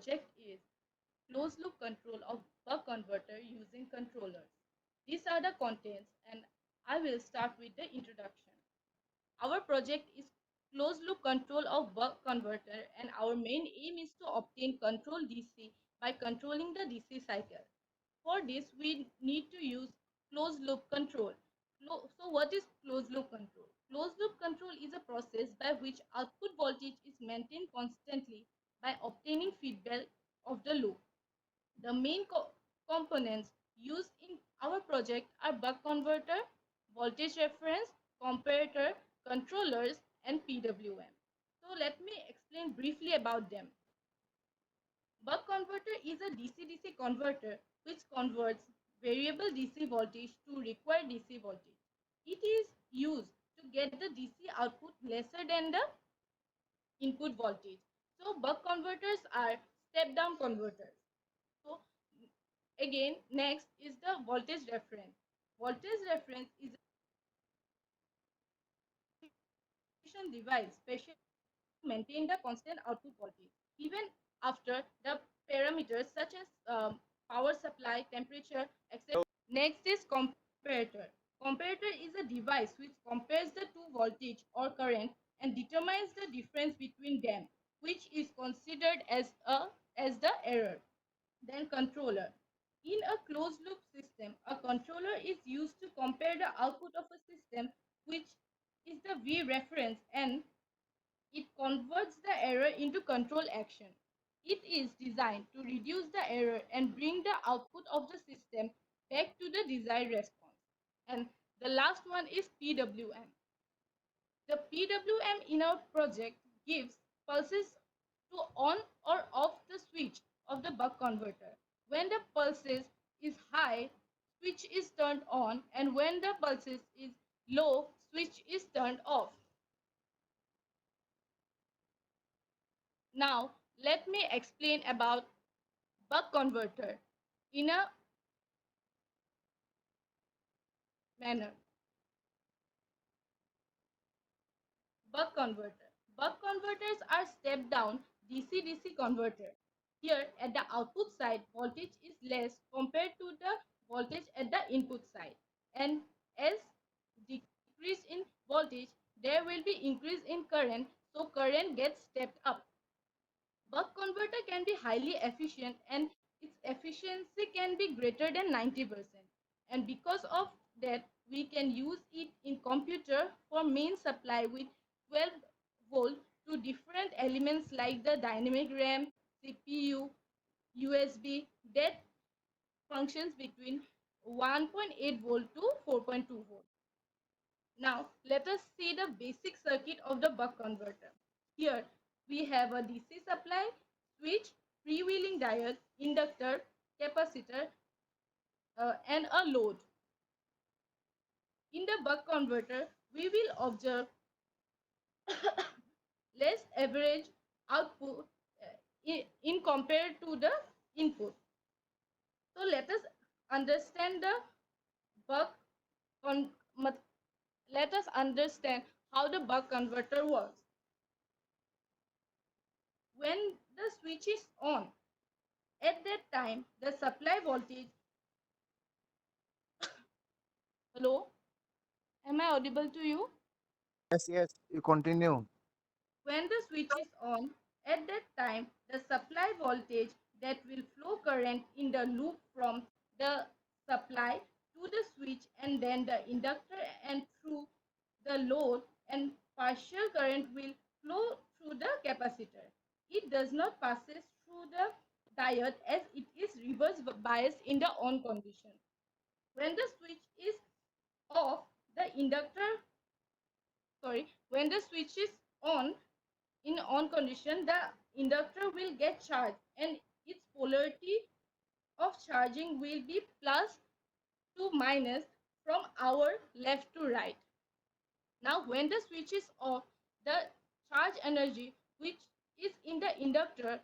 project is closed loop control of buck converter using controllers. These are the contents and I will start with the introduction. Our project is closed loop control of buck converter and our main aim is to obtain control DC by controlling the DC cycle. For this, we need to use closed loop control. So what is closed loop control? Closed loop control is a process by which output voltage is maintained constantly by obtaining feedback of the loop. The main components used in our project are buck converter, voltage reference, comparator, controllers, and PWM. So let me explain briefly about them. Buck converter is a DC-DC converter which converts variable DC voltage to required DC voltage. It is used to get the DC output lesser than the input voltage. So buck converters are step-down converters. So again, next is the voltage reference. Voltage reference is a device specially to maintain the constant output voltage, even after the parameters such as power supply, temperature, etc. Next is comparator. Comparator is a device which compares the two voltage or current and determines the difference between them, which is considered as the error. Then controller. In a closed loop system, a controller is used to compare the output of a system, which is the V reference, and it converts the error into control action. It is designed to reduce the error and bring the output of the system back to the desired response. And the last one is PWM. The PWM in our project gives pulses to on or off the switch of the buck converter. When the pulses is high, switch is turned on, and when the pulses is low, switch is turned off. Now, let me explain about buck converter in a manner. Buck converter. Buck converters are step-down DC-DC converter. Here, at the output side, voltage is less compared to the voltage at the input side. And as decrease in voltage, there will be increase in current, so current gets stepped up. Buck converter can be highly efficient and its efficiency can be greater than 90%. And because of that, we can use it in computer for main supply with 12 volt to different elements like the dynamic RAM, CPU, USB that functions between 1.8 volt to 4.2 volt. Now, let us see the basic circuit of the buck converter. Here, we have a DC supply, switch, freewheeling diode, inductor, capacitor, and a load. In the buck converter, we will observe less average output in compared to the input. So let us understand the buck con let us understand how the buck converter works. When the switch is on, at that time the supply voltage, hello, am I audible to you? Yes, yes, you continue. When the switch is on, at that time the supply voltage that will flow current in the loop from the supply to the switch and then the inductor and through the load, and partial current will flow through the capacitor. It does not passes through the diode as it is reverse biased in the on condition. When the switch is off, the inductor, when the switch is on, in on condition, the inductor will get charged and its polarity of charging will be plus to minus from our left to right. Now, when the switch is off, the charge energy which is in the inductor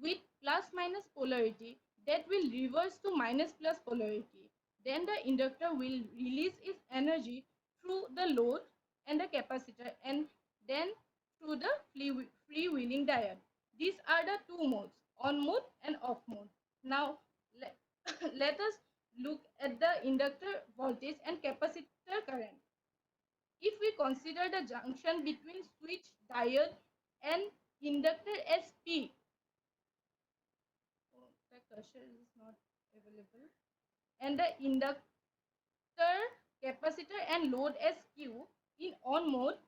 with plus minus polarity, that will reverse to minus plus polarity. Then the inductor will release its energy through the load and the capacitor, and then through the freewheeling diode. These are the two modes on mode and off mode. Now let, let us look at the inductor voltage and capacitor current. If we consider the junction between switch diode and inductor as P, oh, the cursor is not available, and the inductor, capacitor and load as Q, in on mode,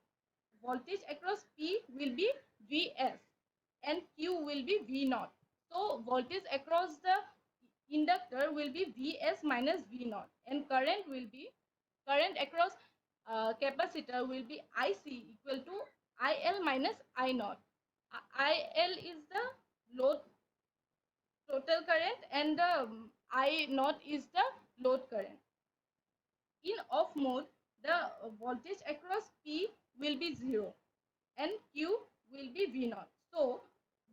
voltage across P will be Vs and Q will be V naught. So voltage across the inductor will be Vs minus V naught, and current across capacitor will be Ic equal to IL minus I naught. IL is the load total current and the I naught is the load current. In off mode, the voltage across P will be 0 and Q will be V naught. So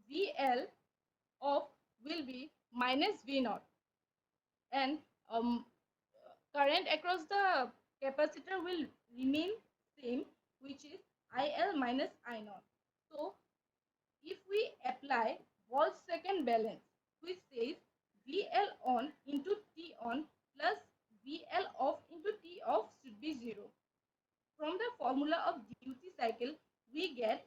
VL of will be minus V naught, and current across the capacitor will remain same, which is IL minus I naught. So if we apply volt second balance, which says VL on into T on plus VL off into T off should be 0. From the formula of duty cycle, we get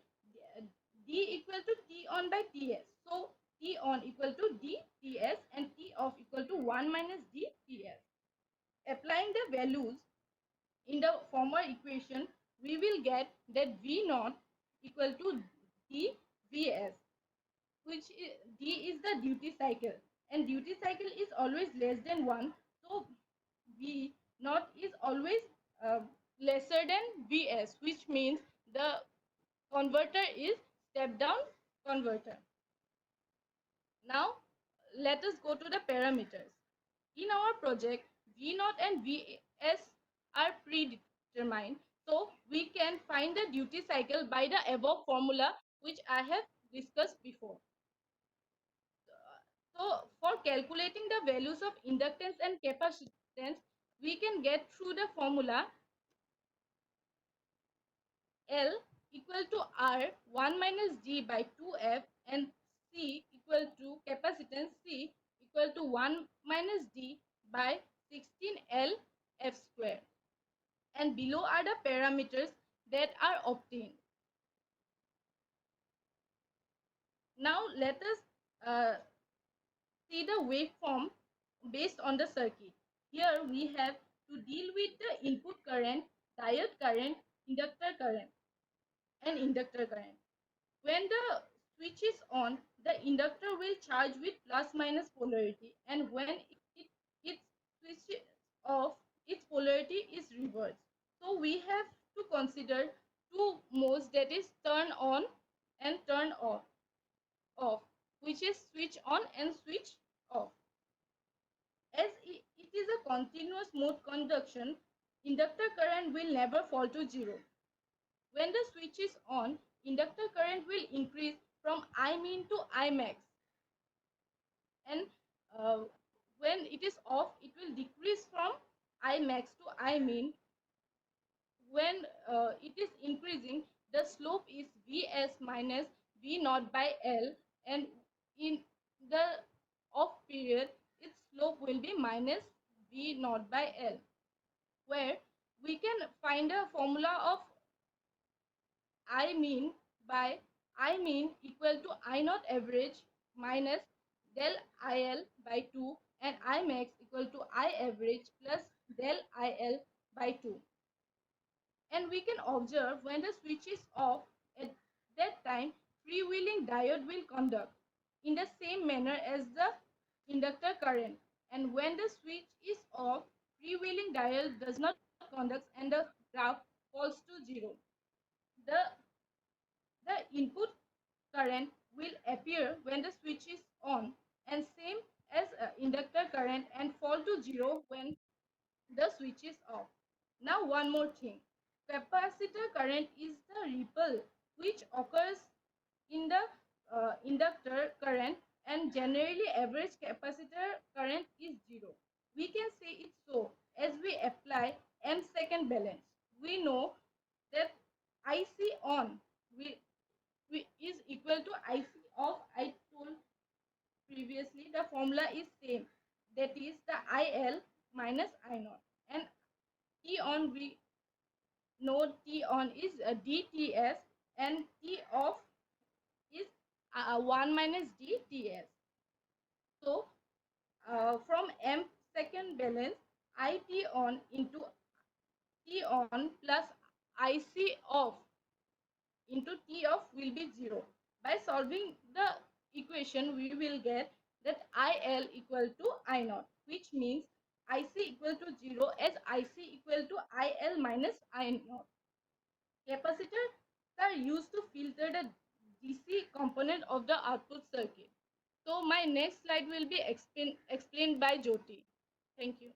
D equal to T on by Ts. So T on equal to D Ts and T off equal to 1 minus D Ts. Applying the values in the former equation, we will get that V naught equal to D Vs, which is, D is the duty cycle, and duty cycle is always less than 1. So V naught is always lesser than Vs, which means the converter is step down converter. Now let us go to the parameters. In our project, V naught and Vs are predetermined, so we can find the duty cycle by the above formula which I have discussed before. So for calculating the values of inductance and capacitance, we can get through the formula L equal to R 1 minus G by 2F, and C equal to capacitance C equal to 1 minus D by 16L F square. And below are the parameters that are obtained. Now let us see the waveform based on the circuit. Here we have to deal with the input current, diode current, inductor current, and inductor current. When the switch is on, the inductor will charge with plus minus polarity, and when it switches off, its polarity is reversed. So we have to consider two modes, that is turn on and turn off, which is switch on and switch off. As it is a continuous mode conduction, inductor current will never fall to 0. When the switch is on, inductor current will increase from I min to I max, and when it is off, it will decrease from I max to I min. When it is increasing, the slope is Vs minus V naught by L, and in the off period, its slope will be minus V naught by L, where we can find a formula of I mean by I mean equal to I naught average minus del IL by 2, and I max equal to I average plus del IL by 2. And we can observe when the switch is off, at that time freewheeling diode will conduct in the same manner as the inductor current, and when the switch is off, freewheeling diode does not conduct and the graph falls to 0. The input current will appear when the switch is on, and same as inductor current, and fall to 0 when the switch is off. Now one more thing. Capacitor current is the ripple which occurs in the inductor current, and generally average capacitor current is 0. We can say it so as we apply M second balance. We know that IC on is equal to IC off. I told previously, the formula is same. That is the IL minus I naught. And T on, we know T on is DTS, and T off is 1 minus DTS. So from M second balance, IT on into T on plus IC off into T off will be 0. By solving the equation, we will get that IL equal to I naught, which means IC equal to 0 as IC equal to IL minus I naught. Capacitors are used to filter the DC component of the output circuit. So my next slide will be explained by Jyoti. Thank you.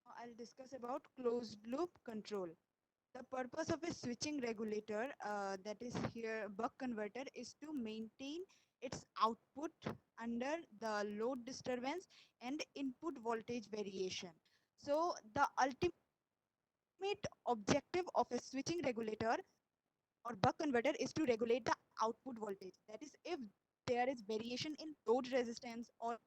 Now I'll discuss about closed loop control. The purpose of a switching regulator, that is here buck converter, is to maintain its output under the load disturbance and input voltage variation. So the ultimate objective of a switching regulator or buck converter is to regulate the output voltage. That is, if there is variation in load resistance or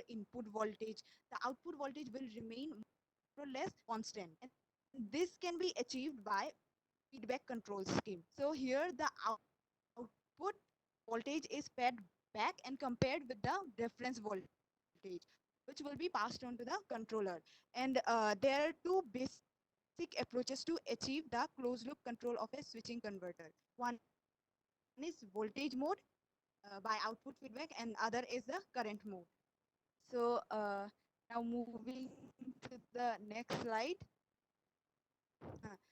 input voltage, the output voltage will remain more or less constant. And this can be achieved by feedback control scheme. So here the output voltage is fed back and compared with the reference voltage, which will be passed on to the controller. And there are two basic approaches to achieve the closed loop control of a switching converter. One is voltage mode by output feedback, and other is the current mode. So now moving to the next slide,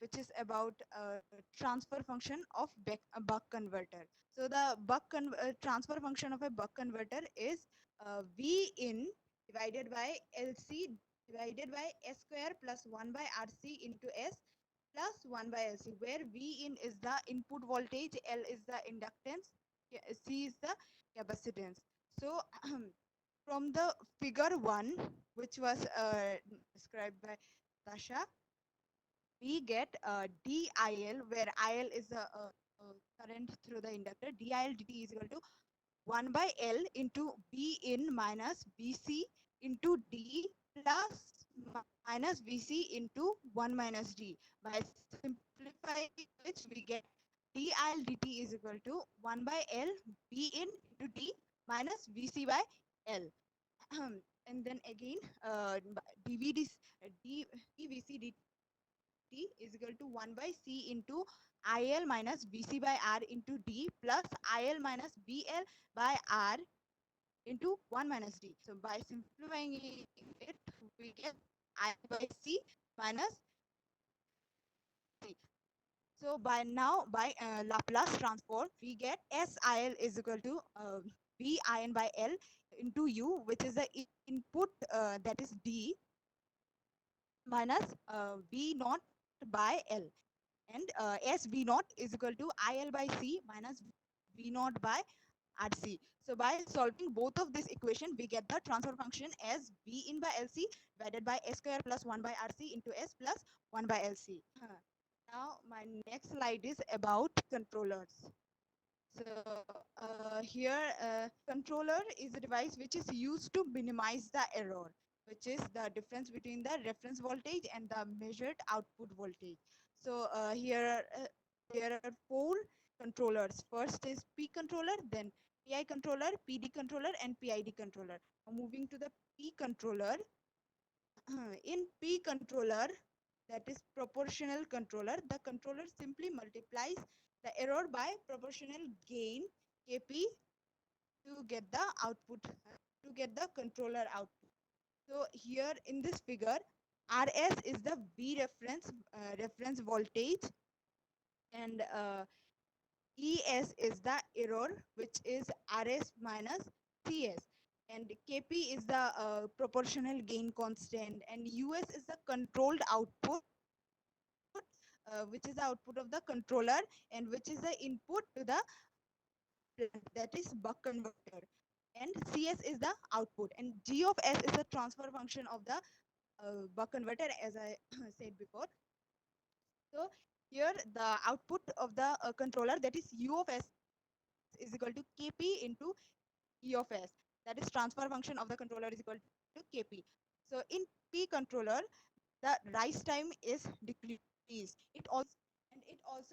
which is about transfer function of a buck converter. So the transfer function of a buck converter is V in divided by LC divided by S square plus 1 by RC into S plus 1 by LC, where V in is the input voltage, L is the inductance, C is the capacitance. So from the figure 1, which was described by Tasha, we get DIL, where IL is the current through the inductor. DIL dt is equal to 1 by L into B in minus BC into D plus minus VC into 1 minus D. By simplifying which we get DIL dt is equal to 1 by L B in into D minus VC by L. And then again dVd dVC dt is equal to 1 by C into IL minus BC by R into D plus IL minus BL by R into 1 minus D. So by simplifying it, we get I by C minus D. So by now, by Laplace transform, we get SIL is equal to VIN by L into U, which is the input, that is D, minus V naught by L. And S V naught is equal to IL by C minus V naught by RC. So by solving both of this equation, we get the transfer function as V in by LC divided by S square plus 1 by RC into S plus 1 by LC. Now my next slide is about controllers. So here controller is a device which is used to minimize the error, which is the difference between the reference voltage and the measured output voltage. So here there are four controllers. First is P controller, then PI controller, PD controller, and PID controller. Now moving to the P controller. In P controller, that is proportional controller, the controller simply multiplies the error by proportional gain Kp to get the output, to get the controller output. So here in this figure, Rs is the V reference voltage, and Es is the error, which is Rs minus Cs. And Kp is the proportional gain constant, and Us is the controlled output, which is the output of the controller and which is the input to the that is buck converter. And Cs is the output, and G of S is the transfer function of the buck converter, as I said before. So here the output of the controller, that is U of S, is equal to kp into E of s. That is transfer function of the controller is equal to kp. So in p controller, the rise time is decreased. It also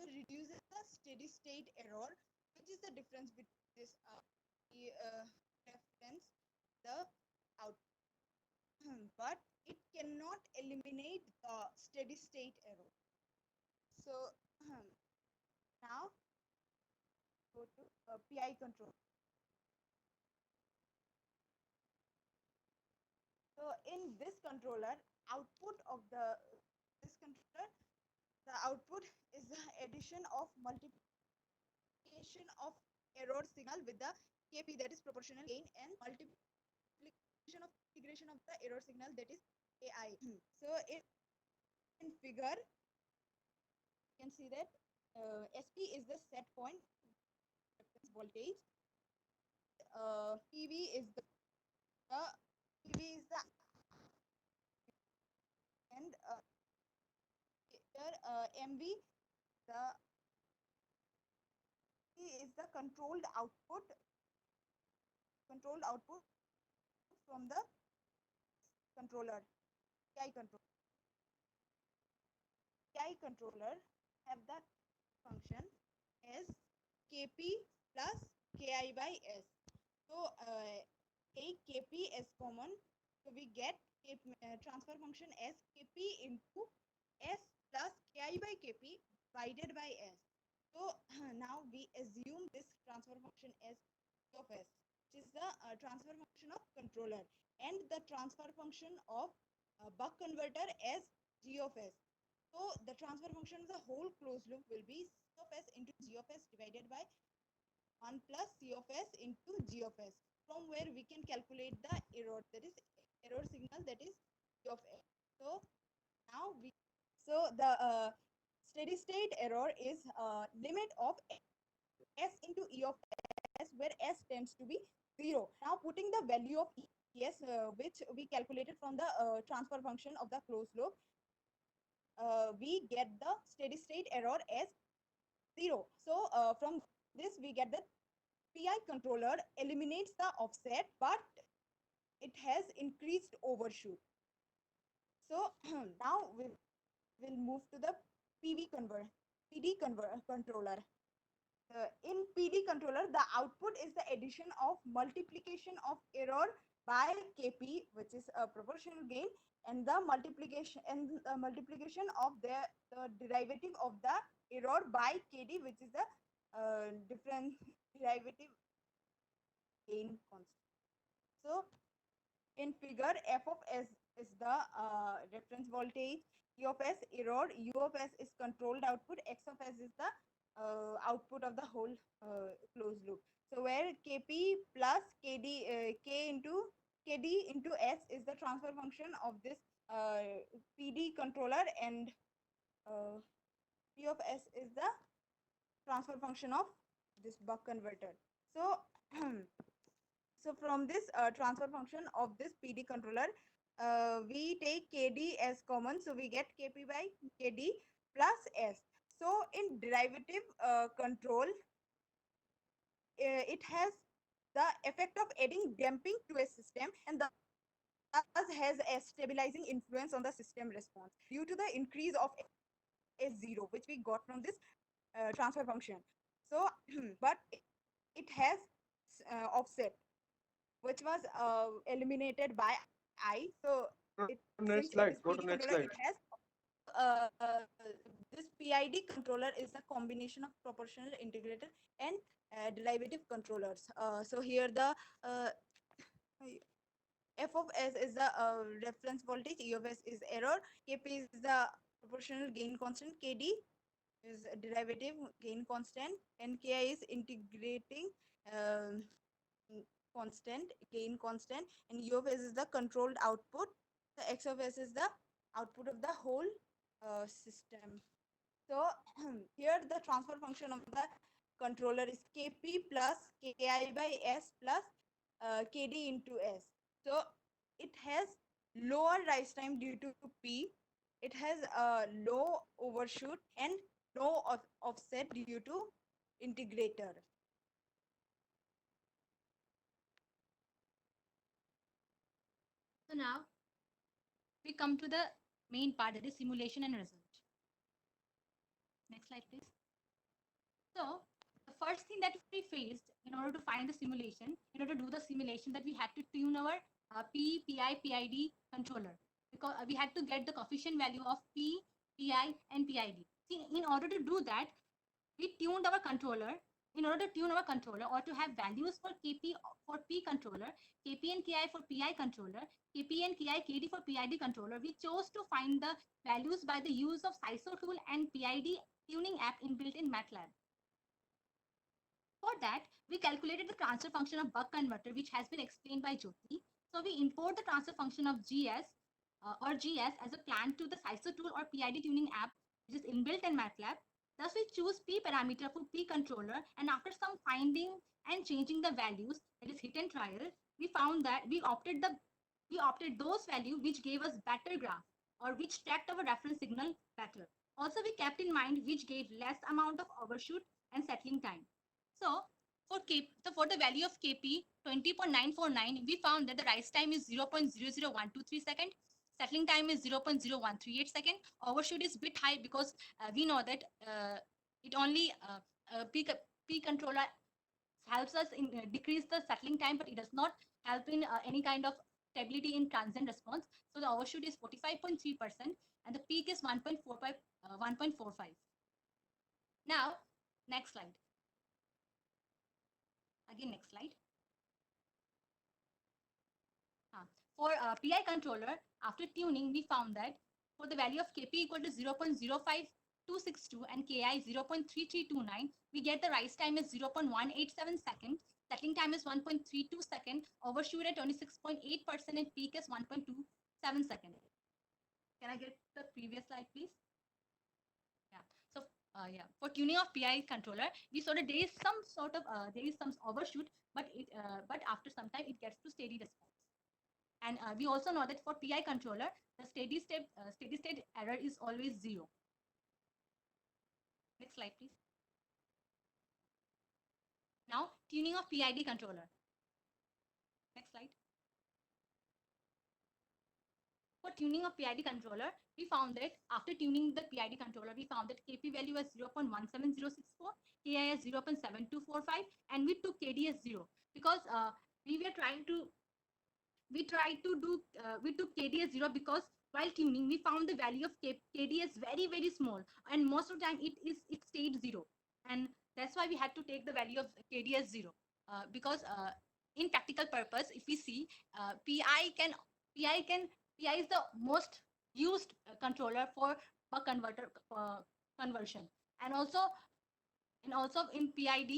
reduces the steady state error, which is the difference between this reference the output. But it cannot eliminate the steady state error. So now go to PI control. So in this controller, output of this controller, the output is the addition of multiplication of error signal with the kp, that is proportional gain, and multiplication of integration of the error signal, that is ai. So in figure you can see that sp is the set point reference voltage, pv is the pv is the and here mv the is the controlled output from the controller. PI controller. PI controller have that function as kp plus ki by s. So take kp as common, so we get transfer function as kp into s plus ki by kp divided by s. So now we assume this transfer function as G of s, which is the transfer function of controller, and the transfer function of buck converter as G of s. So the transfer function of the whole closed loop will be C of s into G of s divided by 1 plus C of s into G of s, from where we can calculate the error, that is error signal, that is G of s. So now the steady state error is limit of s into E of s, where s tends to be 0. Now putting the value of es, which we calculated from the transfer function of the closed loop, we get the steady state error as 0. So from this we get the PI controller eliminates the offset, but it has increased overshoot. So now we will move to the PD controller. In PD controller, the output is the addition of multiplication of error by kp, which is a proportional gain, and the multiplication of the derivative of the error by kd, which is the different derivative gain constant. So in figure, f of s is the reference voltage, e of s error, u of s is controlled output, x of s is the output of the whole closed loop. So where kp plus k into kd into s is the transfer function of this pd controller, and p of s is the transfer function of this buck converter. So so from this transfer function of this PD controller, we take KD as common, so we get KP by KD plus S. So in derivative control, it has the effect of adding damping to a system, and thus has a stabilizing influence on the system response due to the increase of S0, which we got from this transfer function. So, but it has offset, which was eliminated by I. So Next since it slide. is Go to PD next controller, slide. it has this PID controller is a combination of proportional integrator and derivative controllers. So here the f of s is the reference voltage, e of s is error, kp is the proportional gain constant, kd is a derivative gain constant, and ki is integrating um, constant, gain constant, and u of s is the controlled output. The x of s is the output of the whole system. So here the transfer function of the controller is kp plus ki by s plus kd into s. So it has lower rise time due to p. It has a low overshoot and no offset due to integrator. now we come to the main part, that is simulation and result. Next slide, please. So the first thing that we faced in order to find the simulation, in order to do the simulation, that we had to tune our P, PI, PID controller, because we had to get the coefficient value of P, PI, and PID. See, in order to do that, we tuned our controller. In order to tune our controller or to have values for KP for P controller, KP and KI for PI controller, KP and KI KD for PID controller, we chose to find the values by the use of CISO tool and PID tuning app inbuilt in MATLAB. For that, we calculated the transfer function of buck converter, which has been explained by Jyoti. So we import the transfer function of GS or GS as a plan to the CISO tool or PID tuning app, which is inbuilt in MATLAB. Thus, we choose P parameter for P controller, and after some finding and changing the values, that is hit and trial, we found that we opted those values which gave us better graph or which tracked our reference signal better. Also, we kept in mind which gave less amount of overshoot and settling time. So for the value of KP 20.949, we found that the rise time is 0.00123 second, settling time is 0.0138 second. Overshoot is bit high because we know that it only P controller helps us in decrease the settling time, but it does not help in any kind of stability in transient response. So the overshoot is 45.3% and the peak is 1.45. Now, next slide. Again, next slide. For PI controller, after tuning, we found that for the value of KP equal to 0.05262 and KI 0.3329, we get the rise time is 0.187 second, settling time is 1.32 second, overshoot at 26.8% and peak is 1.27 second. Can I get the previous slide, please? Yeah. So for tuning of PI controller, we saw that there is some sort of overshoot, but after some time it gets to steady response. And we also know that for PI controller, the steady state error is always 0. Next slide, please. Now, tuning of PID controller. Next slide. For tuning of PID controller, we found that after tuning the PID controller, we found that KP value was 0.17064, KI as 0.7245, and we took KD as 0 because we took KD as 0 because while tuning, we found the value of KD as very, very small, and most of the time it stayed 0, and that's why we had to take the value of KD as 0 because in practical purpose, if we see PI is the most used controller for buck converter conversion, and also in PID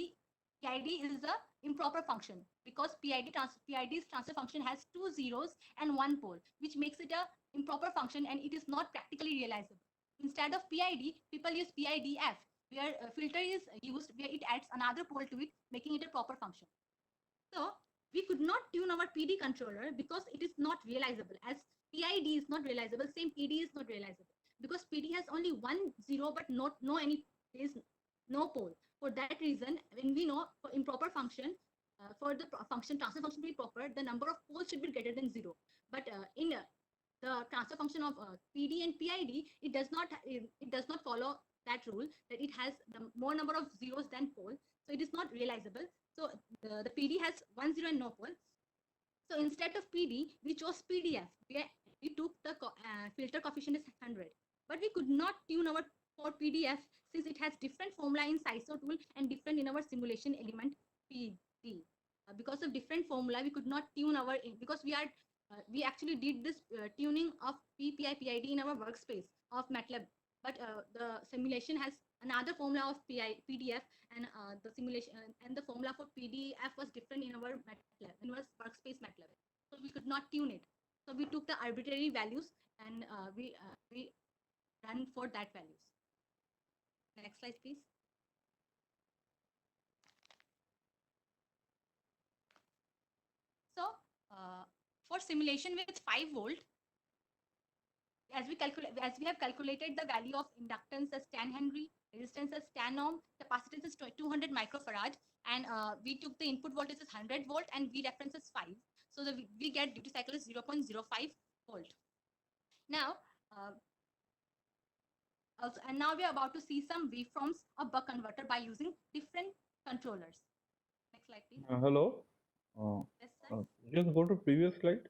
is the improper function because PID's transfer function has 2 zeros and 1 pole, which makes it a improper function and it is not practically realizable. Instead of PID, people use PIDF, where a filter is used where it adds another pole to it, making it a proper function. So we could not tune our PD controller because it is not realizable. As PID is not realizable, same PD is not realizable because PD has only 1 zero but no pole. For that reason, when we know for improper function, for the transfer function to be proper, the number of poles should be greater than 0. But in the transfer function of PD and PID, it does not follow that rule, that it has the more number of zeros than pole, so it is not realizable. So the PD has 1 0 and no pole. So instead of PD, we chose PDF, where we took the filter coefficient is 100. But we could not tune our for PDF since it has different formula in CISO tool and different in our simulation element PD. Because of different formula, we could not tune our because we actually did this tuning of PPI PID in our workspace of MATLAB, but the simulation has another formula of PDF, and the simulation and the formula for PDF was different in our MATLAB, in our workspace MATLAB. So we could not tune it. So we took the arbitrary values and we ran for that values. Next slide, please. So for simulation with 5 volt, as we have calculated the value of inductance as 10 Henry, resistance as 10 ohm, capacitance is 200 microfarad, and we took the input voltage as 100 volt and V reference as 5. So we get duty cycle is 0.05 volt. Now, and now we are about to see some waveforms of buck converter by using different controllers. Next slide, please. Hello. Yes, sir. Just go to previous slide.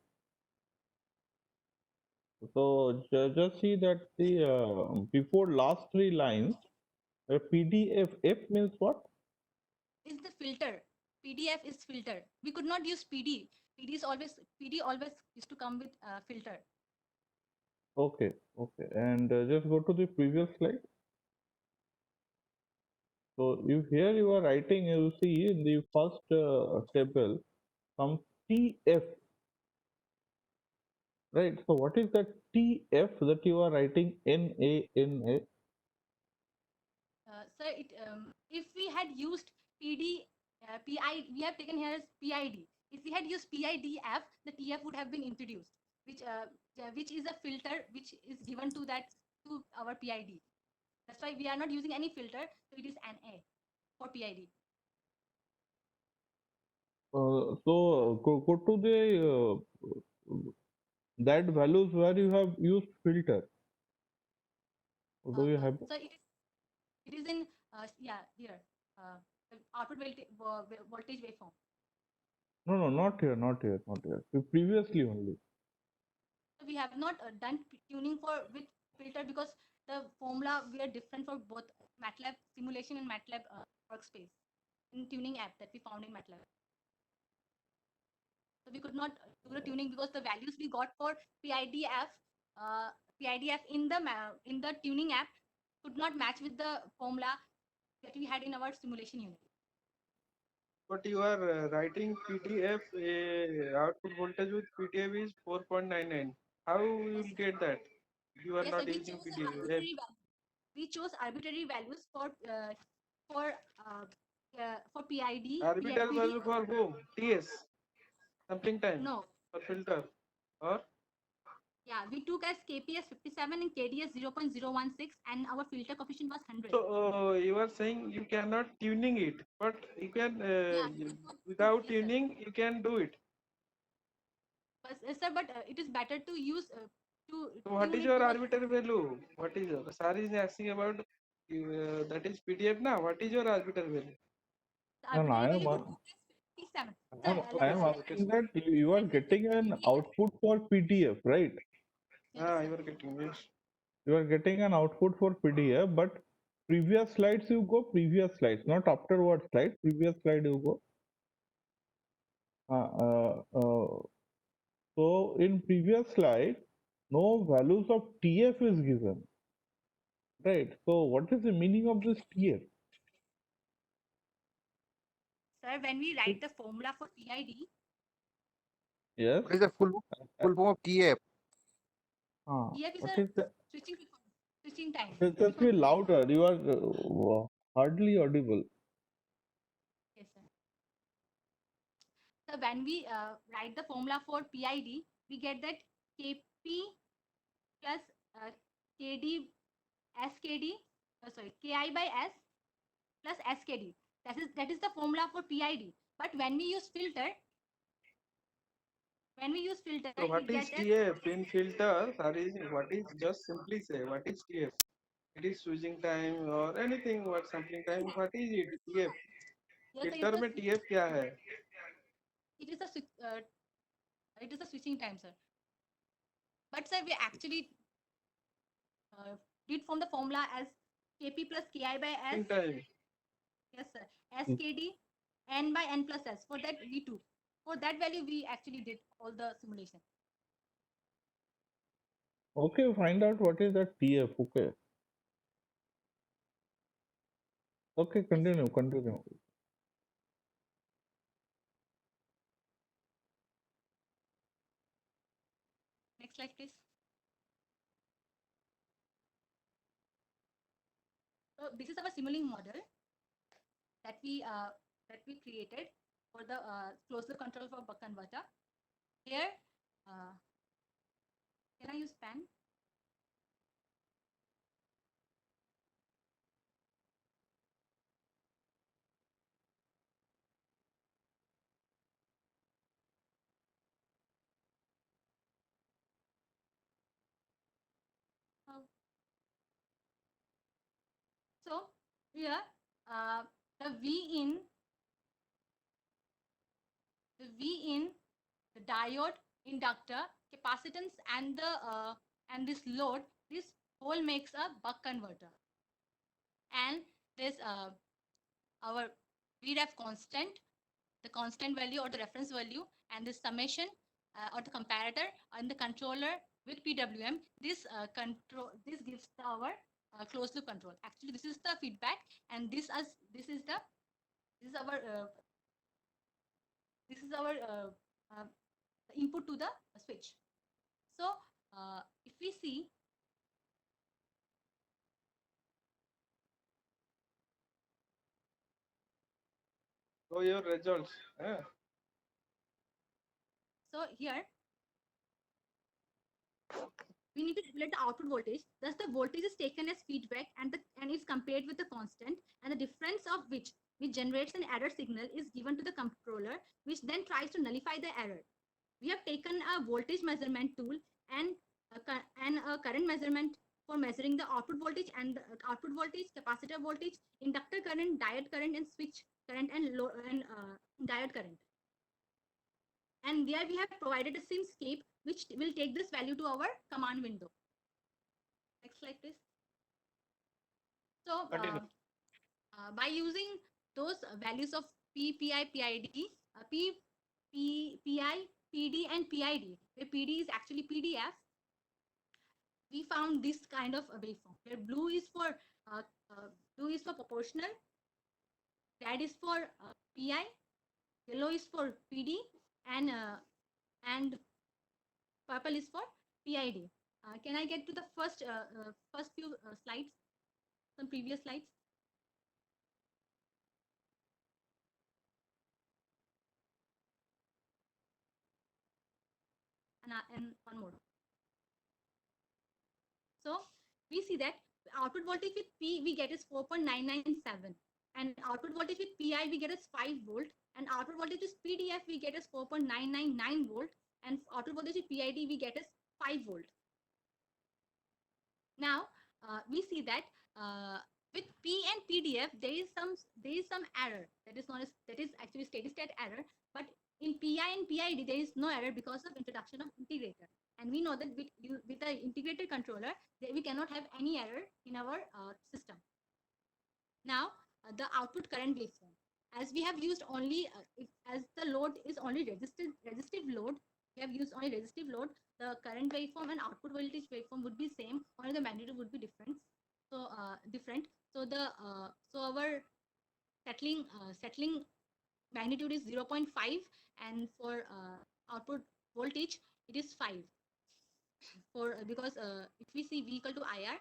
So just see that the before last three lines, PDF F means what? Is the filter. PDF is filter. We could not use PD. PD always used to come with filter. Okay, okay, and just go to the previous slide. So if here you are writing, you see in the first table some TF, right? So what is that TF that you are writing NA? Sir, if we had used PD, PI, we have taken here as PID. If we had used PIDF, the TF would have been introduced, which is a filter which is given to our PID. That's why we are not using any filter, so it is NA for PID. So go to the that values where you have used filter. Or do you have? So it is in here the output voltage waveform. No, not here, not here, not here. Previously only. So we have not done tuning with filter because the formula we are different for both MATLAB simulation and MATLAB workspace in tuning app that we found in MATLAB. So we could not do the tuning because the values we got for PIDF in the tuning app could not match with the formula that we had in our simulation unit. But you are writing PDF output voltage with PDF is 4.99. How you will get that? You are Yes, not we using chose PDF. arbitrary values. We chose arbitrary values for PID. Arbitrary value for whom? TS. Sampling time. No. For filter. Or Yeah, we took as KPS 57 and KDS 0.016 and our filter coefficient was 100. so you are saying you cannot tuning it, but you can without Yes, sir. tuning you can do it. But it is better to use So what is your arbitrary value? What is your? Sir is asking about that is PDF now. What is your arbitrary value? No, arbitrary value we took as 57. I am asking that you are getting an output for PDF, right? You are getting yes. You are getting an output for PDF, but previous slides you go previous slides, not afterward slide. Previous slide you go. So in previous slide, no values of TF is given, right? So what is the meaning of this TF? Sir, when we write the formula for PID, Yes. What is the full form of TF? TF is What a is the? switching time. Just be louder. You are hardly audible. Yes, sir. So when we write the formula for PID, we get that KP plus KD SKD, KI by S plus SKD. That is the formula for PID. But when we use filter, So what is TF in filter? Sorry, what is just simply say what is TF? It is switching time or anything. What sampling time? What is it? TF. filter में TF क्या है? It is a switching time, sir. But sir, we actually did from the formula as Kp plus Ki by S. Time. Yes, sir. SKD N by N plus S. For that we took. For that value, we actually did all the simulation. Okay, find out what is that TF. Okay. Okay, continue. Next slide, please. So this is our simulating model that we created for the closed loop control for buck converter. Here, can I use pen? So here the V in the diode, inductor, capacitance, and this load, this whole makes a buck converter. And this our VREF constant, the constant value or the reference value, and the summation or the comparator and the controller with PWM. This control, this gives our closed loop control. Actually, this is the feedback, and this is the this is our this is our uh, input to the switch. So if we see, So your results. so here we need to calculate the output voltage. Thus, the voltage is taken as feedback and is compared with the constant, and the difference of which generates an error signal is given to the controller, which then tries to nullify the error. We have taken a voltage measurement tool and a current measurement for measuring the output voltage and the output voltage, capacitor voltage, inductor current, diode current, and switch current and diode current. And there we have provided a SimScape which will take this value to our command window. Next slide, please. So Continue. by using those values of P, PI, PID, P, PI, PD, and PID, where PD is actually PDF, we found this kind of a waveform where blue is for proportional, red is for PI, yellow is for PD, and purple is for PID. Can I get to the first few slides, some previous slides? And one more. So we see that output voltage with P we get is 4.997, and output voltage with PI we get is 5 volt, and output voltage with PDF we get is 4.999 volt, and output voltage with PID we get is 5 volt. Now we see that with P and PDF there is some error that is actually steady state error, but in PI and PID there is no error because of introduction of integrator. And we know that with the integrated controller, we cannot have any error in our system. Now, the output current waveform. As we have used only, as the load is only resistive load, we have used only resistive load, the current waveform and output voltage waveform would be same, only the magnitude would be different. So, so our settling magnitude is 0.5, and for output voltage, it is 5. Because if we see V equal to IR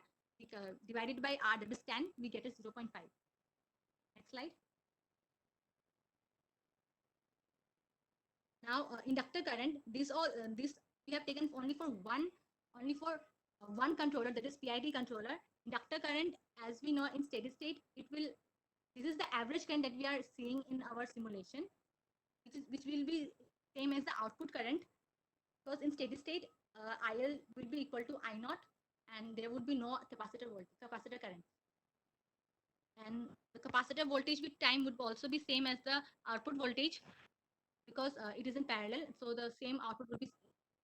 divided by R, that is 10, we get a 0.5. Next slide. Now inductor current, this we have taken only for one controller, that is PID controller. Inductor current, as we know in steady state, this is the average current that we are seeing in our simulation, which will be same as the output current, because in steady state IL will be equal to I naught, and there would be no capacitor current. And the capacitor voltage with time would also be same as the output voltage, because it is in parallel. So the same output would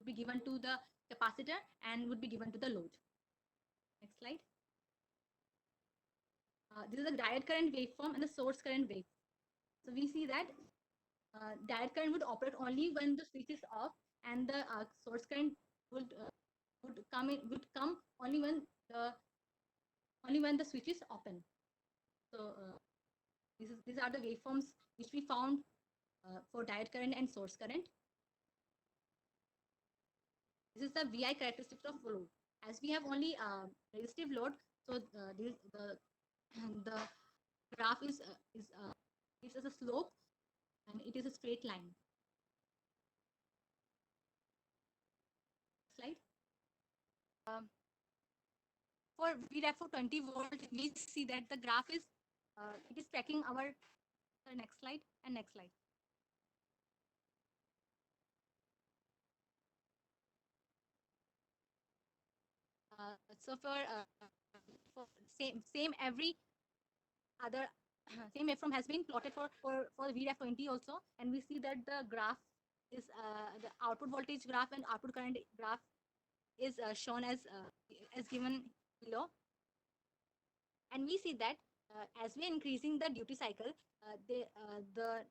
be given to the capacitor and would be given to the load. Next slide. This is the diode current waveform and the source current wave. So we see that diode current would operate only when the switch is off, and the source current would come only when the switch is open. So these are the waveforms which we found for diode current and source current. This is the VI characteristics of load. As we have only resistive load, so the graph is gives us a slope, and it is a straight line. Slide. For VREF for 20 volt, we see that the graph is it is tracking our next slide and next slide. So for same every other same waveform has been plotted for VREF20 also, and we see that the graph is the output voltage graph and output current graph is shown as given below. And we see that as we are increasing the duty cycle, the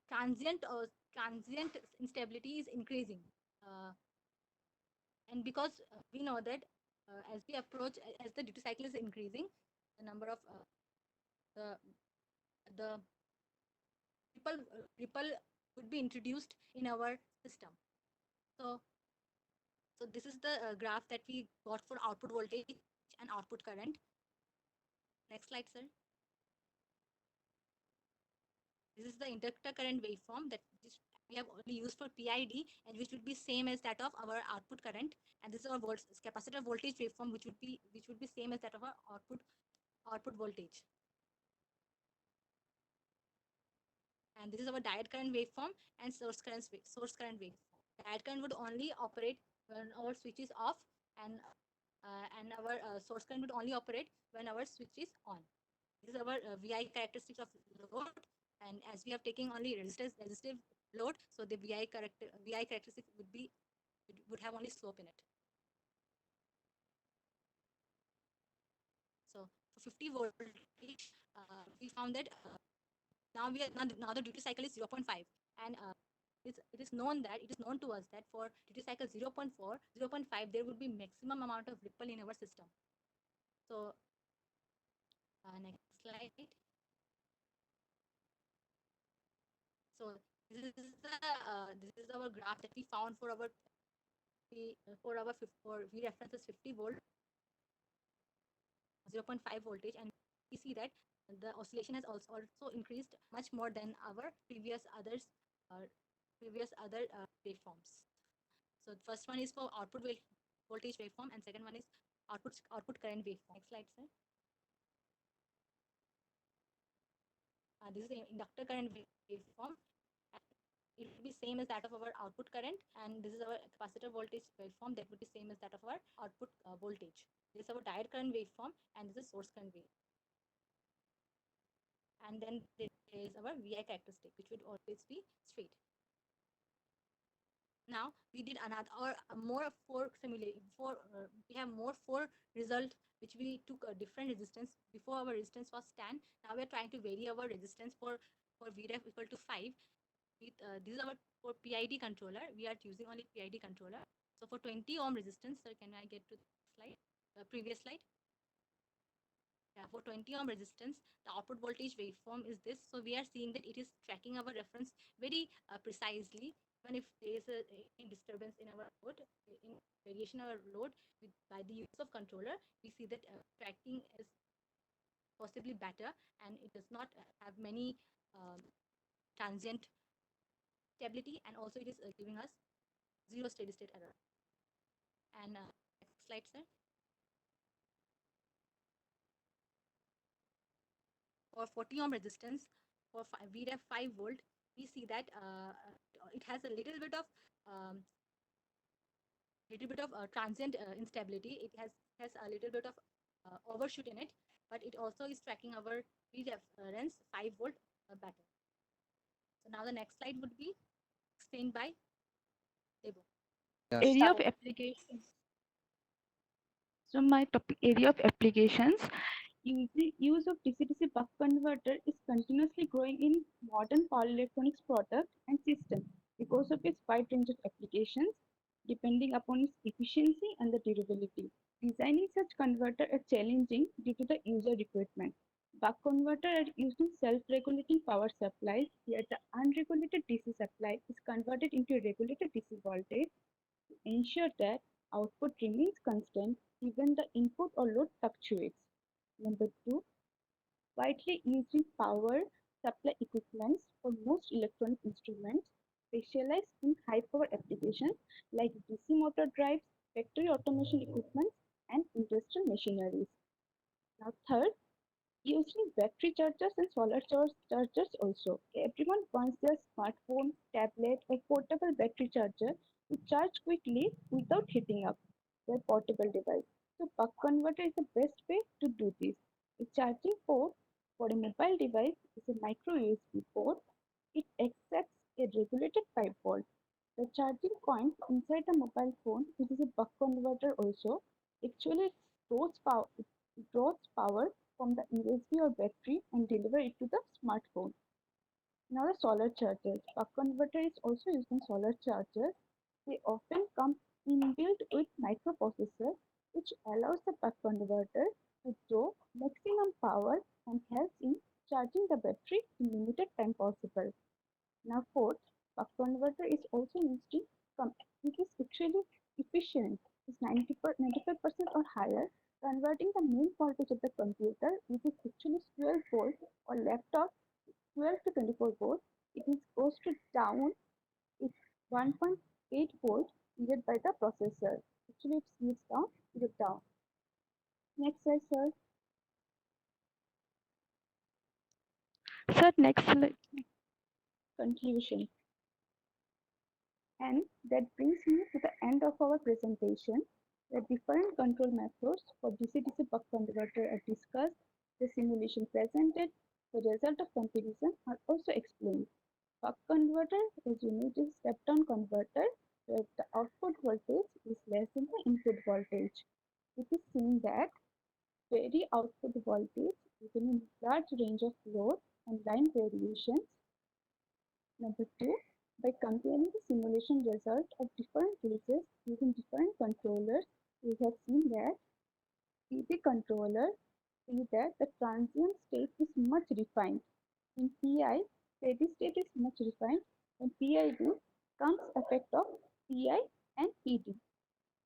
transient instability is increasing, and because we know that as we approach, as the duty cycle is increasing, the number of the the ripple would be introduced in our system. So this is the graph that we got for output voltage and output current. Next slide, sir. This is the inductor current waveform that we have only used for PID, and which would be same as that of our output current. And this is our capacitor voltage waveform, which would be same as that of our output voltage. And this is our diode current waveform and source current waveform. Diode current would only operate when our switch is off, and our source current would only operate when our switch is on. This is our VI characteristics of load, and as we have taken only resistive load, so the VI characteristic would have only slope in it. So for 50 voltage, we found that now the duty cycle is 0.5, and it is known to us that for duty cycle 0.4, 0.5, there would be maximum amount of ripple in our system. So next slide. So this is our graph that we found for our V references 50 volt, 0.5 voltage, and we see that the oscillation has also increased much more than our previous other waveforms. So the first one is for output voltage waveform, and second one is output current waveform. Next slide, sir. This is the inductor current waveform. It would be same as that of our output current, and this is our capacitor voltage waveform that would be same as that of our output voltage. This is our diode current waveform, and this is source current wave. And then there is our VI characteristic, which would always be straight. Now we did another more four simulation. We have more four result, which we took a different resistance. Before our resistance was 10. Now we are trying to vary our resistance for VREF equal to 5. This is our for PID controller. We are using only PID controller. So for 20 ohm resistance, sir, can I get to the slide? Previous slide. Yeah, for 20 ohm resistance, the output voltage waveform is this. So we are seeing that it is tracking our reference very precisely. Even if there is a disturbance in our load, in variation of our load by the use of controller, we see that tracking is possibly better, and it does not have many transient stability, and also it is giving us zero steady state error. And next slide, sir. For 40 ohm resistance for VREF 5 volt, we see that it has a little bit of transient instability. It has a little bit of overshoot in it, but it also is tracking our reference 5 volt better. So now the next slide would be explained by Debo. Area of applications. So my topic area of applications. Use of DC-DC buck converter is continuously growing in modern power electronics products and systems because of its wide range of applications, depending upon its efficiency and the durability. Designing such converter is challenging due to the user requirement. Buck converter are used in self-regulating power supplies, yet the unregulated DC supply is converted into a regulated DC voltage to ensure that output remains constant even the input or load fluctuates. Number 2, widely used in power supply equipments for most electronic instruments, specialized in high power applications like DC motor drives, factory automation equipment, and industrial machineries. Now, third, using battery chargers and solar chargers also. Everyone wants their smartphone, tablet, or portable battery charger to charge quickly without heating up their portable device. So buck converter is the best way to do this. A charging port For a mobile device, it's a micro USB port. It accepts a regulated 5 volt. The charging point inside the mobile phone, which is a buck converter also, actually it draws power from the USB or battery and deliver it to the smartphone. Now the solar chargers. Buck converter is also used in solar chargers. They often come inbuilt with microprocessor, which allows the buck converter to draw maximum power and helps in charging the battery in limited time possible. Now fourth, buck converter is also used in it is actually efficient. It's 95% or higher, converting the main voltage of the computer, which is actually 12 volts, or laptop 12 to 24 volts. It is goes to down. It's 1.8 volts needed by the processor. Actually, it speeds down to the down. Next slide, sir. Sir, next slide. Conclusion. And that brings me to the end of our presentation. The different control methods for DC-DC buck converter are discussed, the simulation presented, the result of comparison are also explained. Buck converter, as you know, is a step-down converter where the output voltage is less than the input voltage. It is seen that vary output voltage within a large range of load and line variations. Number two, by comparing the simulation result of different cases using different controllers, we have seen that PC controller see that the transient state is much refined. In PI, steady state is much refined, and PID comes effect of PI and PD.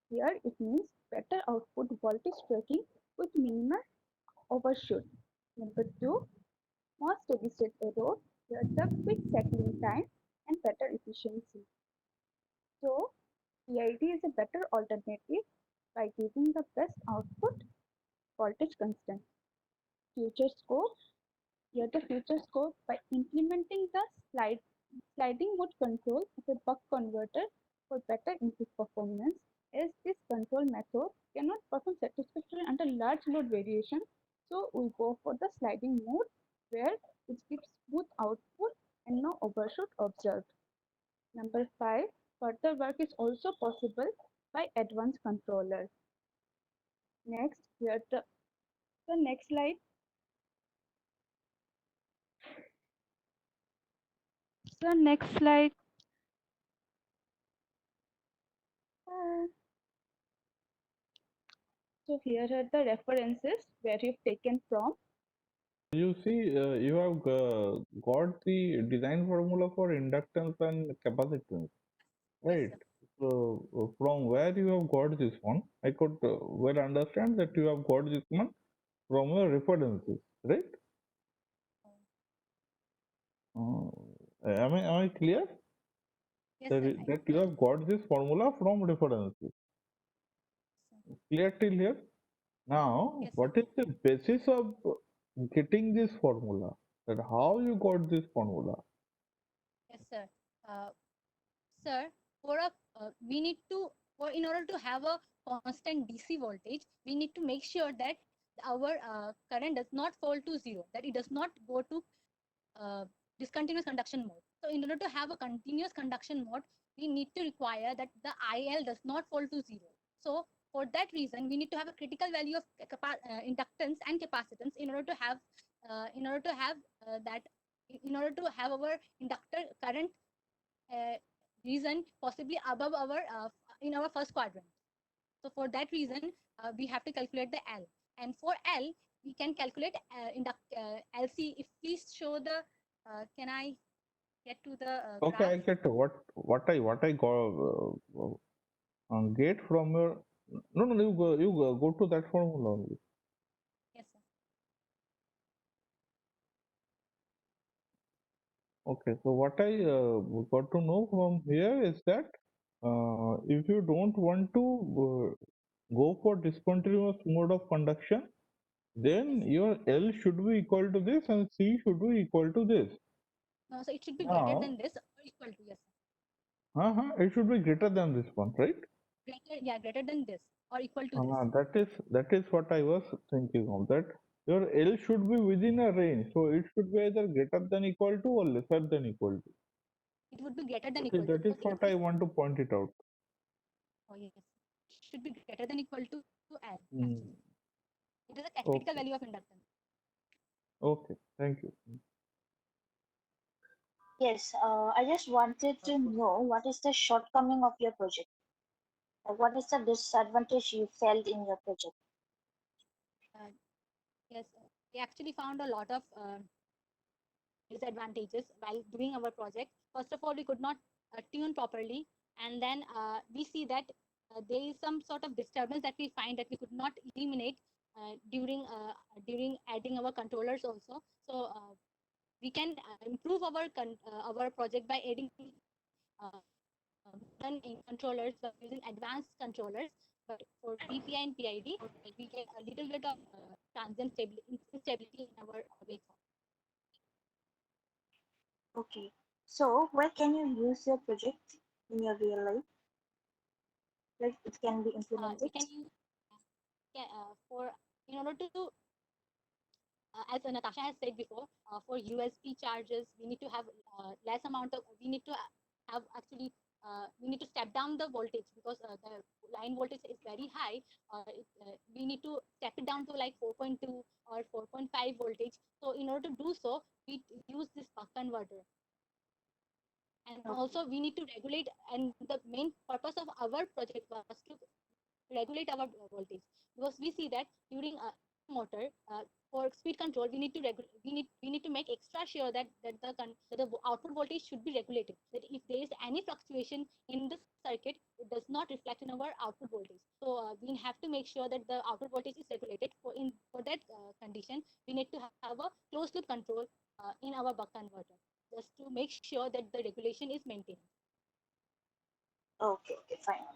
Here it means better output voltage tracking with minimal overshoot. Number two, more steady state error, here the quick settling time and better efficiency. So PID is a better alternative by giving the best output voltage constant. Future scope, here the future scope by implementing the sliding mode control of a buck converter for better input performance, as this control method cannot perform satisfactorily under large load variation. So we go for the sliding mode where it gives smooth output and no overshoot observed. Number 5, further work is also possible by advanced controllers. Next, here the next slide. So next slide. So here are the references where you've taken from. You see, you have got the design formula for inductance and capacitance, right? So from where you have got this one, I could well understand that you have got this one from your references, right? Am I clear? Yes, That, sir. that you have got this formula from references. Clear till here? Now, Yes, sir. what is the basis of getting this formula? That how you got this formula? Yes, sir. Sir, for a we need to in order to have a constant DC voltage, we need to make sure that our current does not fall to zero, that it does not go to discontinuous conduction mode. So in order to have a continuous conduction mode, we need to require that the IL does not fall to zero. So for that reason, we need to have a critical value of inductance and capacitance in order to have that in order to have our inductor current reason possibly above our in our first quadrant. So for that reason, we have to calculate the L. And for L, we can calculate LC. If please show the, can I get to the Okay, I graph? get what I got get from your. No, you go to that formula only. Yes, sir. Okay, so what I got to know from here is that if you don't want to go for discontinuous mode of conduction, then your L should be equal to this and C should be equal to this. No, so it should be greater Now, than this or equal to, yes, it should be greater than this one, right? greater than this or equal to this. That is what I was thinking of, that your L should be within a range, so it should be either greater than equal to or lesser than equal to. It would be greater than Okay, equal to, that is because what I want to point it out. oh yes, should be greater than equal to L Hmm. actually. It is a critical Okay, value of inductance. okay, thank you. Yes, I just wanted to know what is the shortcoming of your project? What is the disadvantage you felt in your project? Yes, we actually found a lot of disadvantages while doing our project. First of all, we could not tune properly, and then we see that there is some sort of disturbance that we find that we could not eliminate during adding our controllers also. So we can improve our project by adding controllers by using advanced controllers. But for PPI and PID, we get a little bit of transient instability in our waveform. Okay, so where can you use your project in your real life? Like it can be implemented? We can use for in order to as Natasha has said before, for USB charges, we need to have less amount of, we need to have actually, we need to step down the voltage because the line voltage is very high. We need to step it down to like 4.2 or 4.5 voltage. So in order to do so, we use this buck converter. And Okay. also we need to regulate, and the main purpose of our project was to regulate our voltage, because we see that during a motor for speed control we need to we need to make extra sure that that the output voltage should be regulated, that if there is any fluctuation in the circuit, it does not reflect in our output voltage. So we have to make sure that the output voltage is regulated. For that condition, we need to have a closed loop control in our buck converter, just to make sure that the regulation is maintained. Okay, fine.